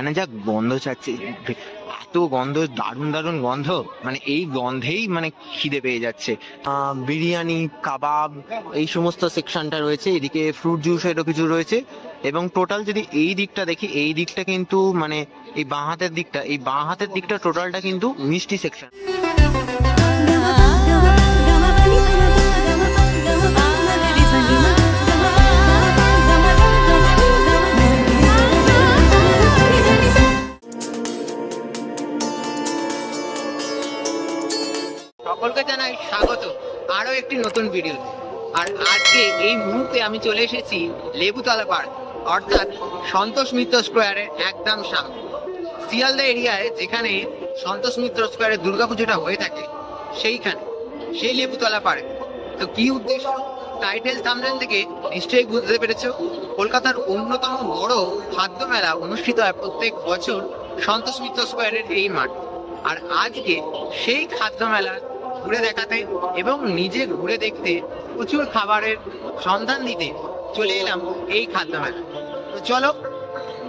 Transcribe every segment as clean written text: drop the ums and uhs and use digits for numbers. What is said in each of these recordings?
এখানে যা গন্ধ ছাড়ছে, এত গন্ধ, দারুণ দারুণ গন্ধ, মানে এই গন্ধেই মানে খিদে পেয়ে যাচ্ছে। বিরিয়ানি, কাবাব, এই সমস্ত সেকশনটা রয়েছে। এদিকে ফ্রুট জুসেরও কিছু রয়েছে। এবং টোটাল যদি এই দিকটা দেখি, এই দিকটা কিন্তু মানে এই বাঁ হাতের দিকটা টোটালটা কিন্তু মিষ্টি সেকশন। সকলকে জানাই স্বাগত আরো একটি নতুন ভিডিও। আর আজকে এই মুহূর্তে আমি চলে এসেছি লেবুতলা পার্ক, অর্থাৎ সন্তোষ মিত্র স্কোয়ারের একদম সামনে, শিয়ালদা এরিয়ায়, যেখানে সন্তোষ মিত্র স্কোয়ারে দুর্গাপুজোটা হয়ে থাকে সেইখানে, সেই লেবুতলা পার্ক। তো কি উদ্দেশ্য, টাইটেল থাম্বনেল থেকে নিশ্চয়ই বুঝতে পেরেছো। কলকাতার অন্যতম বড় খাদ্য মেলা অনুষ্ঠিত হয় প্রত্যেক বছর সন্তোষ মিত্র স্কোয়ারের এই মাঠ। আর আজকে সেই খাদ্য মেলা ঘুরে দেখাতে এবং নিজে ঘুরে দেখতে, প্রচুর খাবারের সন্ধান দিতে চলে এলাম এই খাদ্য মেলা। তো চলো,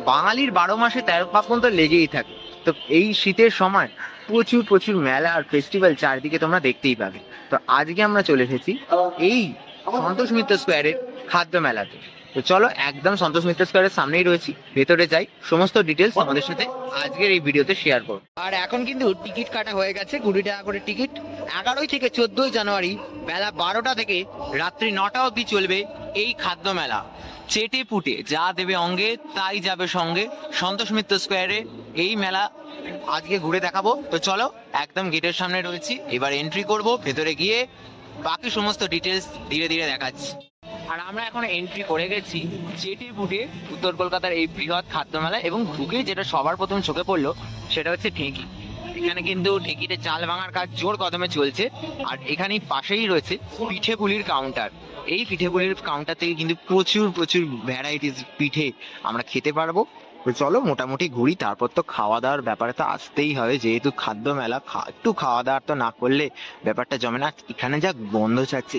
বাঙালির 12 মাসে 13 পার্বণ তো লেগেই থাকে। তো এই শীতের সময় প্রচুর প্রচুর মেলা আর ফেস্টিভ্যাল চারদিকে তোমরা দেখতেই পাবে। তো আজকে আমরা চলে এসেছি এই সন্তোষ মিত্র স্কোয়ারের খাদ্য মেলাতে। তো চলো, একদম সন্তোষ মিত্র স্কোয়ারের সামনেই রয়েছি, ভেতরে যাই, সমস্ত ডিটেলস আমাদের সাথে আজকের এই ভিডিওতে শেয়ার করব। আর এখন কিন্তু টিকিট কাটা হয়ে গেছে, 20 টাকা করে টিকিট। 11 থেকে 14 জানুয়ারি বেলা 12টা থেকে রাত্রি 9টা অবধি চলবে এই খাদ্য মেলা। চেটে পুটে যা দেবে অঙ্গে তাই যাবে সঙ্গে, সন্তোষ মিত্র স্কোয়ারে এই মেলা আজকে ঘুরে দেখাবো। তো চলো, একদম গেটের সামনে রয়েছি, এবার এন্ট্রি করব, ভেতরে গিয়ে বাকি সমস্ত ডিটেলস ধীরে ধীরে দেখাচ্ছি। আর আমরা এখন এন্ট্রি করে গেছি চেটে পুটে উত্তর কলকাতার এই বৃহৎ খাদ্য মেলা। এবং ঢুকে যেটা সবার প্রথম চোখে পড়লো সেটা হচ্ছে ঢেঁকি। এখানে কিন্তু ঢেঁকিতে চাল ভাঙার কাজ জোর কদমে চলছে। আর এখানেই পাশেই রয়েছে পিঠে পুলির কাউন্টার। এই পিঠে পুলির কাউন্টার থেকে কিন্তু প্রচুর প্রচুর ভ্যারাইটিস পিঠে আমরা খেতে পারবো। তো চলো মোটামুটি ঘুরি, তারপর তো খাওয়া দাওয়ার ব্যাপারে তো আসতেই হবে, যেহেতু খাদ্য মেলা, একটু খাওয়া দাওয়ার তো না করলে ব্যাপারটা জমে না। এখানে যা গন্ধ ছাড়ছে,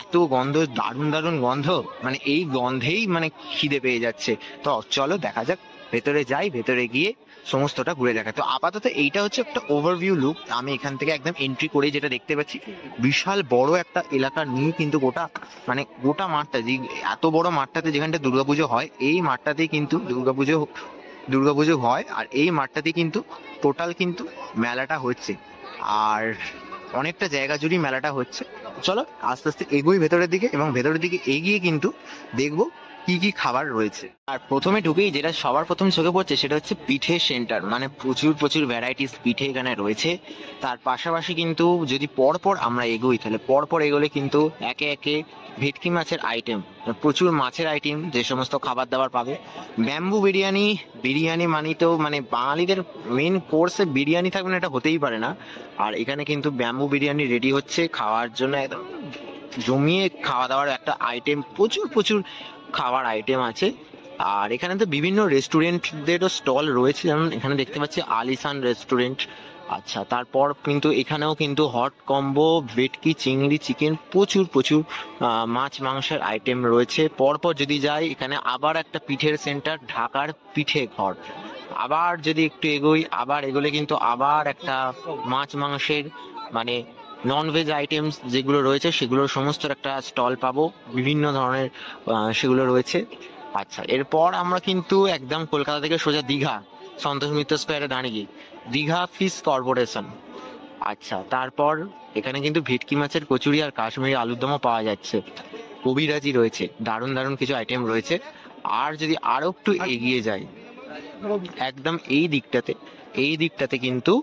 এত গন্ধ, দারুণ দারুণ গন্ধ, মানে এই গন্ধেই মানে খিদে পেয়ে যাচ্ছে। তো চলো দেখা যাক, ভেতরে যাই, ভেতরে গিয়ে সমস্তটা ঘুরে দেখা। তো আপাতত এইটা হচ্ছে একটা ওভারভিউ লুক। আমি এখান থেকে একদম এন্ট্রি করে যেটা দেখতে পাচ্ছি, বিশাল বড় একটা এলাকা নিয়ে কিন্তু গোটা, মানে গোটা মাঠটা, যে এত বড় মাঠটাতে যেখানটা দুর্গাপুজো হয়, এই মাঠটাতেই কিন্তু দুর্গাপুজো হয়। আর এই মাঠটাতে কিন্তু টোটাল কিন্তু মেলাটা হচ্ছে। আর অনেকটা জায়গা জুড়ে মেলাটা হচ্ছে। চলো আস্তে আস্তে এগোই ভেতরের দিকে, এবং ভেতরের দিকে এগিয়ে কিন্তু দেখবো কি কি খাবার রয়েছে। আর প্রথমে ঢুকেই যেটা সবার প্রথম চোখে পড়ছে সেটা হচ্ছে পিঠে সেন্টার, মানে প্রচুর প্রচুর ভ্যারাইটিস পিঠে এখানে রয়েছে। তার পাশাপাশি কিন্তু যদি পরপর আমরা এগোই, তাহলে পরপর এগোলে কিন্তু একে একে ভেটকি মাছের আইটেম, প্রচুর মাছের আইটেম, যে সমস্ত খাবার দাবার পাবে। ব্যাম্বু বিরিয়ানি, বিরিয়ানি মানেই তো মানে বাঙালিদের মেন কোর্সে বিরিয়ানি থাকবে না, এটা হতেই পারে না। আর এখানে কিন্তু ব্যাম্বু বিরিয়ানি রেডি হচ্ছে খাওয়ার জন্য, একদম জমিয়ে খাওয়া দাওয়ার একটা আইটেম, প্রচুর প্রচুর খাবার আইটেম আছে। আর এখানে তো বিভিন্ন রেস্টুরেন্টদেরও স্টল রয়েছে, যেমন এখানে দেখতে পাচ্ছি আলিশান রেস্টুরেন্ট। আচ্ছা, তারপর কিন্তু এখানেও কিন্তু হট কম্বো, ভেটকি, চিংড়ি, চিকেন, প্রচুর প্রচুর মাছ মাংসের আইটেম রয়েছে। পরপর যদি যাই, এখানে আবার একটা পিঠের সেন্টার, ঢাকার পিঠে ঘর। আবার যদি একটু এগোই, আবার এগোলে কিন্তু আবার একটা মাছ মাংসের, মানে ননভেজ আইটেমস যেগুলো রয়েছে সেগুলোর সমস্ত একটা স্টল পাবো, বিভিন্ন ধরনের সেগুলো রয়েছে। আচ্ছা, এরপর আমরা কিন্তু একদম কলকাতা থেকে সোজা দীঘা, সন্তোষ মিত্র স্কোয়ারে দাঁড়িয়ে দীঘা ফিশ কর্পোরেশন। আচ্ছা, তারপর এখানে কিন্তু ভেটকি মাছের কচুরি আর কাশ্মীরি আলুর দমও পাওয়া যাচ্ছে। কবিরাজি রয়েছে, দারুণ দারুণ কিছু আইটেম রয়েছে। আর যদি আরো একটু এগিয়ে যাই, একদম এই দিকটাতে কিন্তু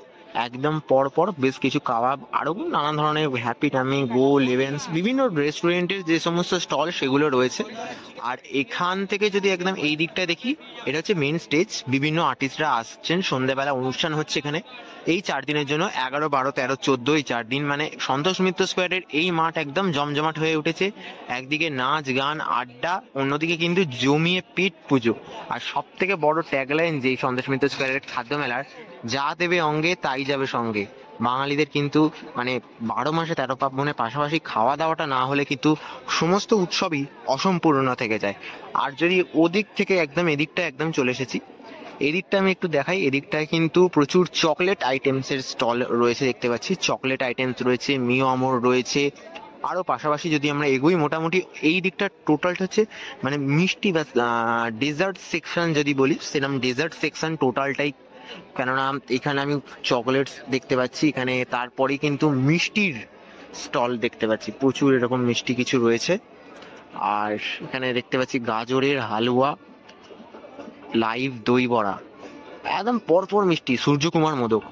একদম পরপর বেশ কিছু কাবাব, আরো নানা ধরনের হ্যাপি টামি, গো লেভেন্স, বিভিন্ন রেস্টুরেন্টের যে সমস্ত স্টল সেগুলো রয়েছে। আর এখান থেকে যদি একদম এই দিকটা দেখি, এটা হচ্ছে মেন স্টেজ, বিভিন্ন আর্টিস্টরা আসছেন, সন্ধ্যাবেলা অনুষ্ঠান হচ্ছে এখানে এই 4 দিনের জন্য, 11, 12, 13, 14, এই 4 দিন মানে সন্তোষ মিত্র স্কোয়ারের এই মাঠ একদম জমজমাট হয়ে উঠেছে। একদিকে নাচ গান আড্ডা, অন্যদিকে কিন্তু জমিয়ে পেট পুজো। আর সব থেকে বড় ট্যাগলাইন যে সন্তোষ মিত্র স্কোয়ারের খাদ্য মেলার, যা দেবে অঙ্গে তাই যাবে সঙ্গে। বাঙালিদের কিন্তু মানে 12 মাসে 13 পার্বণের পাশাপাশি খাওয়া দাওয়াটা না হলে কিন্তু সমস্ত উৎসবই অসম্পূর্ণ থেকে যায়। আর যদি ওদিক থেকে একদম এদিকটা একদম চলে এসেছি, এদিকটা আমি একটু দেখাই, এদিকটায় কিন্তু প্রচুর চকলেট আইটেমসের স্টল রয়েছে দেখতে পাচ্ছি। চকলেট আইটেমস রয়েছে, মিও আমর রয়েছে। আরো পাশাপাশি যদি আমরা এগোই, মোটামুটি এই দিকটা টোটালটা হচ্ছে মানে মিষ্টি বা ডেজার্ট সেকশন যদি বলি, সেরকম ডেজার্ট সেকশন টোটালটাই। কেননা এখানে আমি চকলেটস দেখতে পাচ্ছি, এখানে তারপরে কিন্তু মিষ্টির স্টল দেখতে পাচ্ছি, প্রচুর এরকম মিষ্টি কিছু রয়েছে। আর এখানে দেখতে পাচ্ছি গাজরের হালুয়া, লাইভ দই বড়া, একদম পরপর মিষ্টি। সূর্যকুমার মোদক,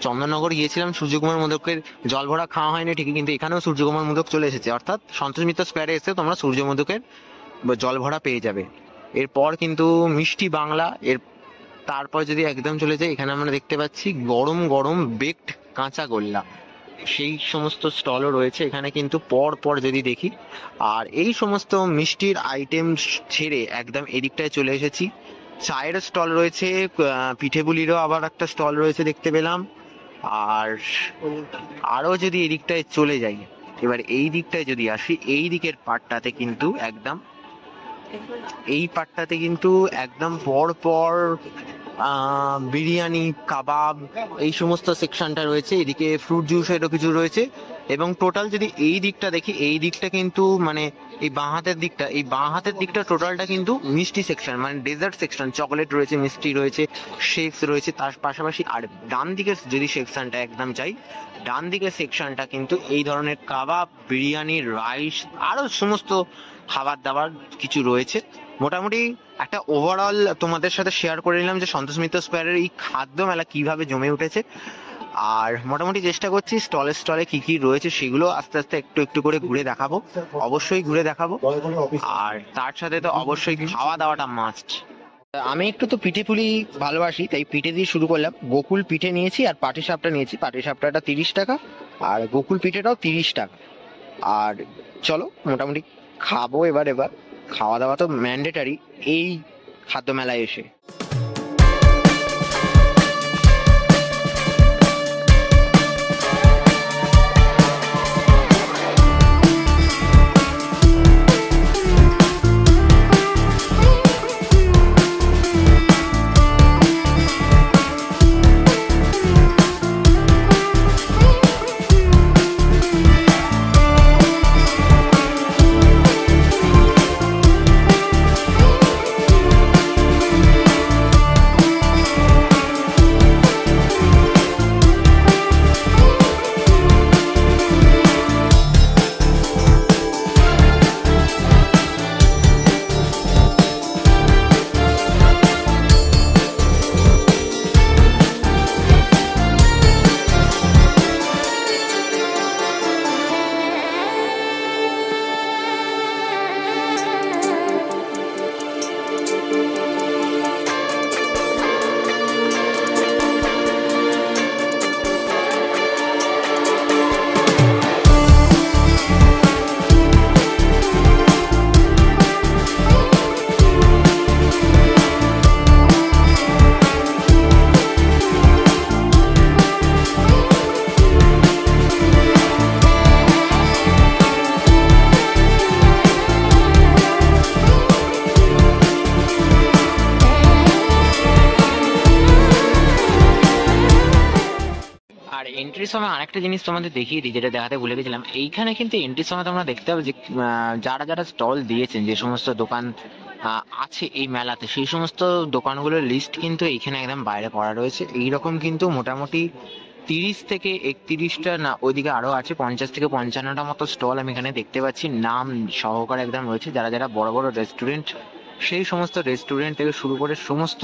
চন্দননগর গিয়েছিলাম, সূর্যকুমার মোদকের জল ভরা খাওয়া হয়নি ঠিকই, কিন্তু এখানেও সূর্যকুমার মোদক চলে এসেছে। অর্থাৎ সন্তোষ মিত্র স্কোয়ারে এসে তোমরা সূর্য মোদকের জল ভরা পেয়ে যাবে। এরপর কিন্তু মিষ্টি বাংলা, এর তারপর যদি একদম চলে যাই, এখানে আমরা দেখতে পাচ্ছি গরম গরম বেকড কাঁচা গোল্লা, সেই সমস্ত স্টলও রয়েছে এখানে কিন্তু পর পর যদি দেখি। আর এই সমস্ত মিষ্টির আইটেম ছেড়ে একদম এদিকটায় চলে এসেছি, চায়ের স্টল রয়েছে, পিঠেপুলিরও আবার একটা স্টল রয়েছে দেখতে পেলাম। আর আরো যদি এদিকটায় চলে যাই, এবার এই দিকটায় যদি আসি, এই দিকের পার্টটাতে কিন্তু একদম পর পর বিরিয়ানি, কাবাব, এই সমস্ত সেকশনটা রয়েছে। এদিকে ফ্রুট জুসেরও কিছু রয়েছে। এবং টোটাল যদি এই দিকটা দেখি, এই দিকটা কিন্তু মানে এই বাঁ হাতের দিকটা টোটালটা কিন্তু মিষ্টি সেকশন, মানে ডেজার্ট সেকশন। চকলেট রয়েছে, মিষ্টি রয়েছে, শেকস রয়েছে তার পাশাপাশি। আর ডান দিকের যদি সেকশনটা একদম চাই, ডান দিকের সেকশনটা কিন্তু এই ধরনের কাবাব, বিরিয়ানি, রাইস, আরো সমস্ত খাবার দাবার কিছু রয়েছে। মোটামুটি একটা ওভারঅল তোমাদের সাথে শেয়ার করে নিলাম যে সন্তোষ মিত্র স্কোয়ারের এই খাদ্য মেলা কিভাবে জমে উঠেছে। আর মোটামুটি চেষ্টা করছি স্টলে কি কি রয়েছে সেগুলো আস্তে আস্তে একটু একটু করে ঘুরে দেখাবো, অবশ্যই ঘুরে দেখাবো। আর তার সাথে তো অবশ্যই খাওয়া দাওয়াটা মাস্ট। আমি একটু তো পিঠে পুলি ভালোবাসি, তাই পিঠে দিয়ে শুরু করলাম। গোকুল পিঠে নিয়েছি আর পাটিসাপটা নিয়েছি। পাটিসাপটাটা 30 টাকা আর গোকুল পিঠেটাও 30 টাকা। আর চলো মোটামুটি খাবো। এবার খাওয়া দাওয়া তো ম্যান্ডেটারি এই খাদ্য মেলায় এসে। আর এন্ট্রির সময় আরেকটা জিনিস তোমাদের দেখিয়ে দিই, যেটা দেখাতে ভুলে গেছিলাম। এইখানে কিন্তু এন্ট্রির সময় তোমরা দেখতে পাবে যে যারা যারা স্টল দিয়েছেন, যে সমস্ত দোকান আছে এই মেলাতে, সেই সমস্ত দোকানগুলোর লিস্ট কিন্তু এইখানে একদম বাইরে করা রয়েছে। এইরকম কিন্তু মোটামুটি 30 থেকে 31টা, না ওইদিকে আরো আছে 50 থেকে 55টা মতো স্টল আমি এখানে দেখতে পাচ্ছি, নাম সহকারে একদম রয়েছে। যারা যারা বড় বড় রেস্টুরেন্ট, সেই সমস্ত রেস্টুরেন্ট থেকে শুরু করে সমস্ত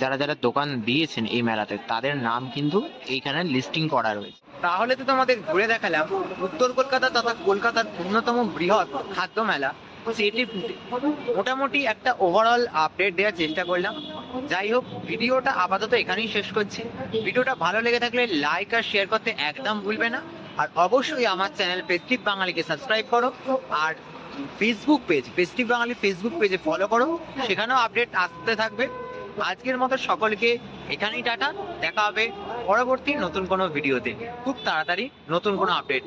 যারা যারা দোকান দিয়েছেন এই মেলাতে, তাদের নাম কিন্তু এইখানে লিস্টিং করা রয়েছে। তাহলে তো তোমাদের ঘুরে দেখালাম উত্তর কলকাতা তথা কলকাতার অন্যতম বৃহৎ খাদ্য মেলা সিটি ফুডে। মোটামুটি একটা ওভারঅল আপডেট দেওয়ার চেষ্টা করলাম। যাই হোক, ভিডিওটা আপাতত এখানেই শেষ করছি। ভিডিওটা ভালো লেগে থাকলে লাইক আর শেয়ার করতে একদম ভুলবে না। আর অবশ্যই আমার চ্যানেল ফেস্টিভ বাঙালিকে সাবস্ক্রাইব করো। আর ফেসবুক পেজ ফেস্টিভ বাঙালি ফেসবুক পেজে ফলো করো, সেখানেও আপডেট আসতে থাকবে। আজকের মতো সকলকে এখানেই টাটা, দেখা হবে পরবর্তী নতুন কোনো ভিডিওতে, খুব তাড়াতাড়ি নতুন কোনো আপডেট।